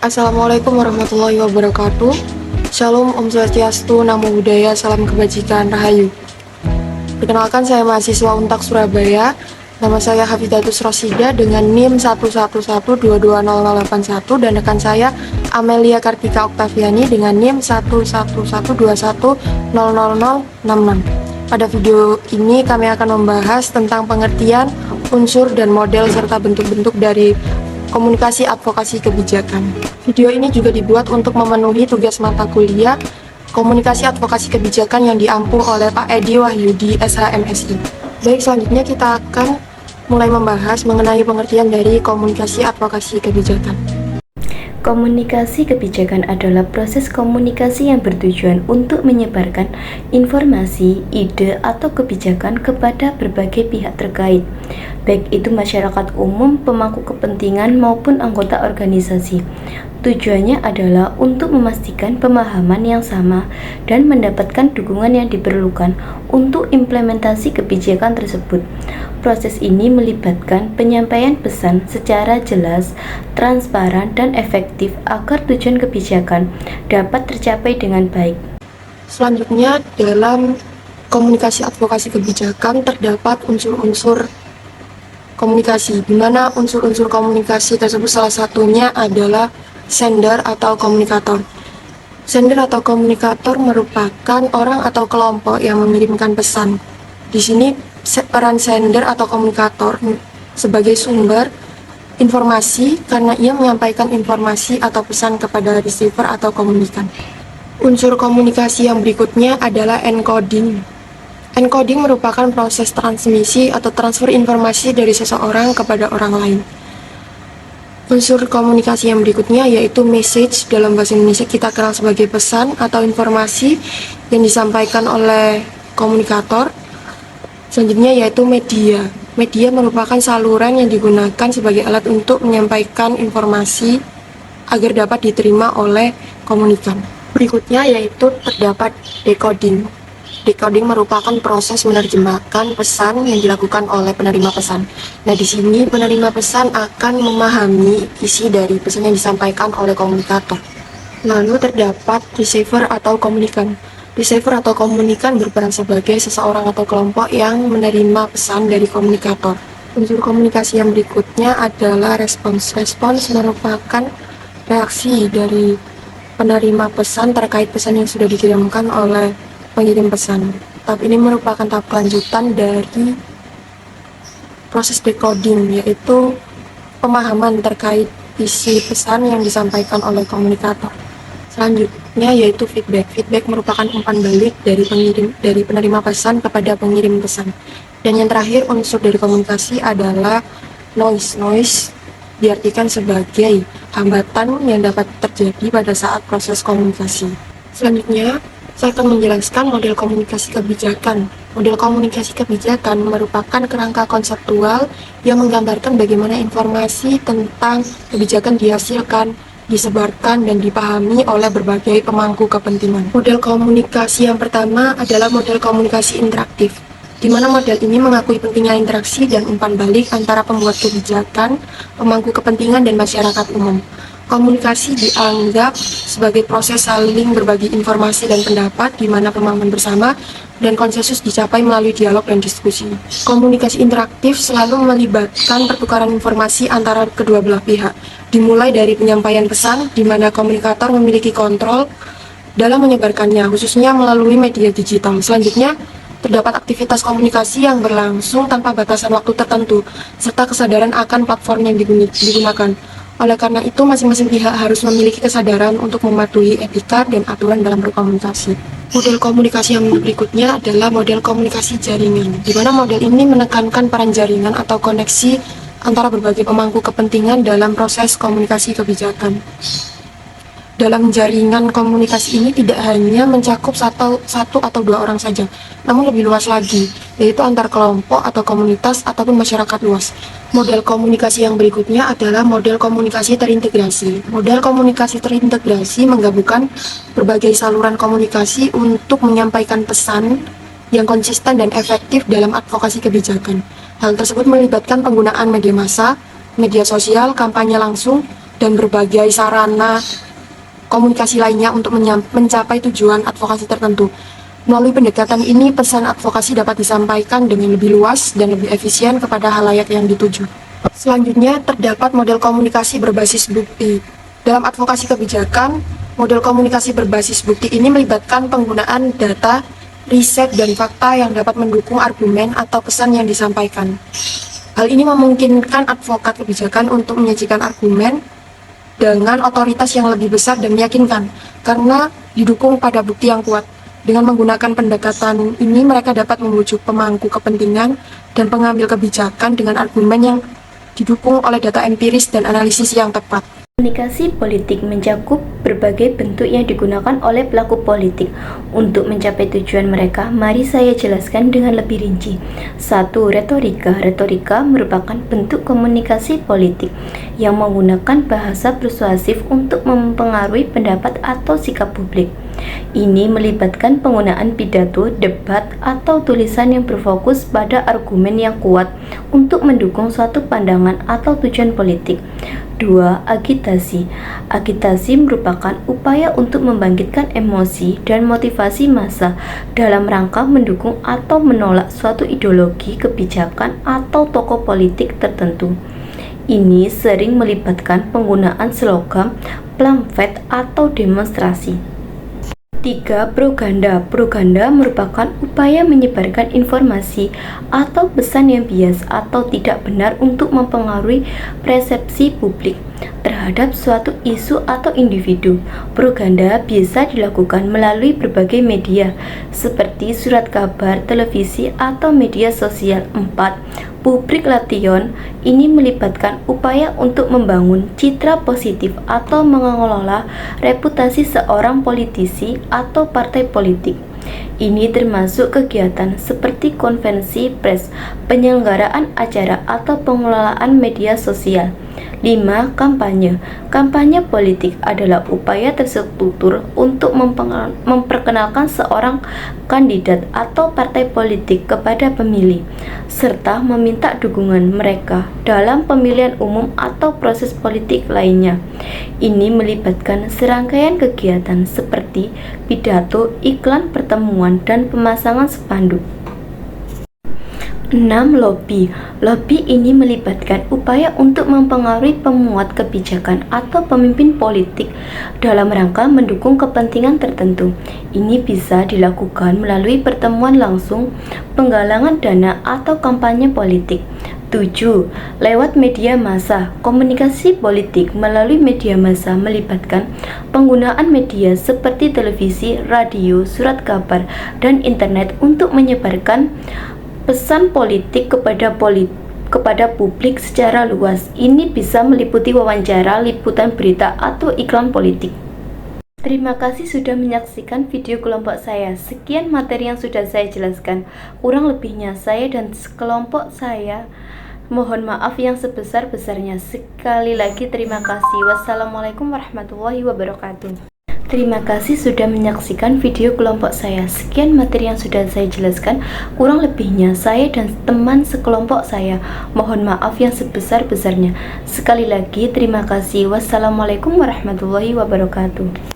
Assalamualaikum warahmatullahi wabarakatuh. Shalom, Om Swastiastu, Namo Buddhaya, Salam Kebajikan, Rahayu. Perkenalkan, saya mahasiswa Untak Surabaya. Nama saya Hafidatus Rosida dengan NIM 111220081 dan rekan saya Amelia Kartika Oktaviani dengan NIM 11121000066. Pada video ini kami akan membahas tentang pengertian, unsur, dan model serta bentuk-bentuk dari komunikasi advokasi kebijakan. Video ini juga dibuat untuk memenuhi tugas mata kuliah komunikasi advokasi kebijakan yang diampu oleh Pak Edi Wahyudi, SHMSI. Baik, selanjutnya kita akan mulai membahas mengenai pengertian dari komunikasi advokasi kebijakan. Komunikasi kebijakan adalah proses komunikasi yang bertujuan untuk menyebarkan informasi, ide, atau kebijakan kepada berbagai pihak terkait, baik itu masyarakat umum, pemangku kepentingan, maupun anggota organisasi. Tujuannya adalah untuk memastikan pemahaman yang sama dan mendapatkan dukungan yang diperlukan untuk implementasi kebijakan tersebut. Proses ini melibatkan penyampaian pesan secara jelas, transparan, dan efektif agar tujuan kebijakan dapat tercapai dengan baik. Selanjutnya, dalam komunikasi advokasi kebijakan terdapat unsur-unsur komunikasi, di mana unsur-unsur komunikasi tersebut salah satunya adalah sender atau komunikator. Sender atau komunikator merupakan orang atau kelompok yang mengirimkan pesan. Di sini peran sender atau komunikator sebagai sumber informasi karena ia menyampaikan informasi atau pesan kepada receiver atau komunikan. Unsur komunikasi yang berikutnya adalah encoding. Encoding merupakan proses transmisi atau transfer informasi dari seseorang kepada orang lain. Unsur komunikasi yang berikutnya yaitu message, dalam bahasa Indonesia kita kenal sebagai pesan atau informasi yang disampaikan oleh komunikator. Selanjutnya yaitu media. Media merupakan saluran yang digunakan sebagai alat untuk menyampaikan informasi agar dapat diterima oleh komunikan. Berikutnya yaitu terdapat decoding. Decoding merupakan proses menerjemahkan pesan yang dilakukan oleh penerima pesan. Nah, di sini penerima pesan akan memahami isi dari pesan yang disampaikan oleh komunikator. Lalu terdapat receiver atau komunikan. Receiver atau komunikan berperan sebagai seseorang atau kelompok yang menerima pesan dari komunikator. Unsur komunikasi yang berikutnya adalah respons. Respons merupakan reaksi dari penerima pesan terkait pesan yang sudah dikirimkan oleh pengirim pesan. Tahap ini merupakan tahap kelanjutan dari proses decoding, yaitu pemahaman terkait isi pesan yang disampaikan oleh komunikator. Selanjutnya yaitu feedback. Feedback merupakan umpan balik dari penerima pesan kepada pengirim pesan. Dan yang terakhir, unsur dari komunikasi adalah noise. Noise diartikan sebagai hambatan yang dapat terjadi pada saat proses komunikasi. Selanjutnya, saya akan menjelaskan model komunikasi kebijakan. Model komunikasi kebijakan merupakan kerangka konseptual yang menggambarkan bagaimana informasi tentang kebijakan dihasilkan, disebarkan, dan dipahami oleh berbagai pemangku kepentingan. Model komunikasi yang pertama adalah model komunikasi interaktif, di mana model ini mengakui pentingnya interaksi dan umpan balik antara pembuat kebijakan, pemangku kepentingan, dan masyarakat umum. Komunikasi dianggap sebagai proses saling berbagi informasi dan pendapat di mana pemahaman bersama dan konsensus dicapai melalui dialog dan diskusi. Komunikasi interaktif selalu melibatkan pertukaran informasi antara kedua belah pihak, dimulai dari penyampaian pesan di mana komunikator memiliki kontrol dalam menyebarkannya, khususnya melalui media digital. Selanjutnya, terdapat aktivitas komunikasi yang berlangsung tanpa batasan waktu tertentu, serta kesadaran akan platform yang digunakan. Oleh karena itu, masing-masing pihak harus memiliki kesadaran untuk mematuhi etika dan aturan dalam berkomunikasi. Model komunikasi yang berikutnya adalah model komunikasi jaringan, di mana model ini menekankan peran jaringan atau koneksi antara berbagai pemangku kepentingan dalam proses komunikasi kebijakan. Dalam jaringan komunikasi ini tidak hanya mencakup satu atau dua orang saja, namun lebih luas lagi, yaitu antar kelompok atau komunitas ataupun masyarakat luas. Model komunikasi yang berikutnya adalah model komunikasi terintegrasi. Model komunikasi terintegrasi menggabungkan berbagai saluran komunikasi untuk menyampaikan pesan yang konsisten dan efektif dalam advokasi kebijakan. Hal tersebut melibatkan penggunaan media massa, media sosial, kampanye langsung, dan berbagai sarana komunikasi lainnya untuk mencapai tujuan advokasi tertentu. Melalui pendekatan ini, pesan advokasi dapat disampaikan dengan lebih luas dan lebih efisien kepada halayak yang dituju. Selanjutnya, terdapat model komunikasi berbasis bukti. Dalam advokasi kebijakan, model komunikasi berbasis bukti ini melibatkan penggunaan data, riset, dan fakta yang dapat mendukung argumen atau pesan yang disampaikan. Hal ini memungkinkan advokat kebijakan untuk menyajikan argumen dengan otoritas yang lebih besar dan meyakinkan, karena didukung pada bukti yang kuat. Dengan menggunakan pendekatan ini, mereka dapat membujuk pemangku kepentingan dan pengambil kebijakan dengan argumen yang didukung oleh data empiris dan analisis yang tepat. Komunikasi politik mencakup berbagai bentuk yang digunakan oleh pelaku politik untuk mencapai tujuan mereka. Mari saya jelaskan dengan lebih rinci. 1. Retorika. Retorika merupakan bentuk komunikasi politik yang menggunakan bahasa persuasif untuk mempengaruhi pendapat atau sikap publik. Ini melibatkan penggunaan pidato, debat, atau tulisan yang berfokus pada argumen yang kuat untuk mendukung suatu pandangan atau tujuan politik. 2. Agitasi. Agitasi merupakan upaya untuk membangkitkan emosi dan motivasi massa dalam rangka mendukung atau menolak suatu ideologi, kebijakan, atau tokoh politik tertentu. Ini sering melibatkan penggunaan slogan, pamflet, atau demonstrasi. 3. Propaganda. Propaganda merupakan upaya menyebarkan informasi atau pesan yang bias atau tidak benar untuk mempengaruhi persepsi publik terhadap suatu isu atau individu. Propaganda biasa dilakukan melalui berbagai media seperti surat kabar, televisi, atau media sosial. 4. Public relation. Ini melibatkan upaya untuk membangun citra positif atau mengelola reputasi seorang politisi atau partai politik. Ini termasuk kegiatan seperti konvensi pers, penyelenggaraan acara, atau pengelolaan media sosial. 5. Kampanye. Kampanye politik adalah upaya terstruktur untuk memperkenalkan seorang kandidat atau partai politik kepada pemilih, serta meminta dukungan mereka dalam pemilihan umum atau proses politik lainnya. Ini melibatkan serangkaian kegiatan seperti pidato, iklan pertemuan, dan pemasangan spanduk. 6. Lobby. Lobby ini melibatkan upaya untuk mempengaruhi pemuat kebijakan atau pemimpin politik dalam rangka mendukung kepentingan tertentu. Ini bisa dilakukan melalui pertemuan langsung, penggalangan dana, atau kampanye politik. 7. Lewat media massa. Komunikasi politik melalui media massa melibatkan penggunaan media seperti televisi, radio, surat kabar, dan internet untuk menyebarkan pesan politik kepada publik secara luas. Ini bisa meliputi wawancara, liputan berita, atau iklan politik. Terima kasih sudah menyaksikan video kelompok saya. Sekian materi yang sudah saya jelaskan. Kurang lebihnya saya dan kelompok saya mohon maaf yang sebesar-besarnya. Sekali lagi terima kasih. Wassalamualaikum warahmatullahi wabarakatuh. Terima kasih sudah menyaksikan video kelompok saya. Sekian materi yang sudah saya jelaskan. Kurang lebihnya saya dan teman sekelompok saya mohon maaf yang sebesar-besarnya. Sekali lagi terima kasih. Wassalamualaikum warahmatullahi wabarakatuh.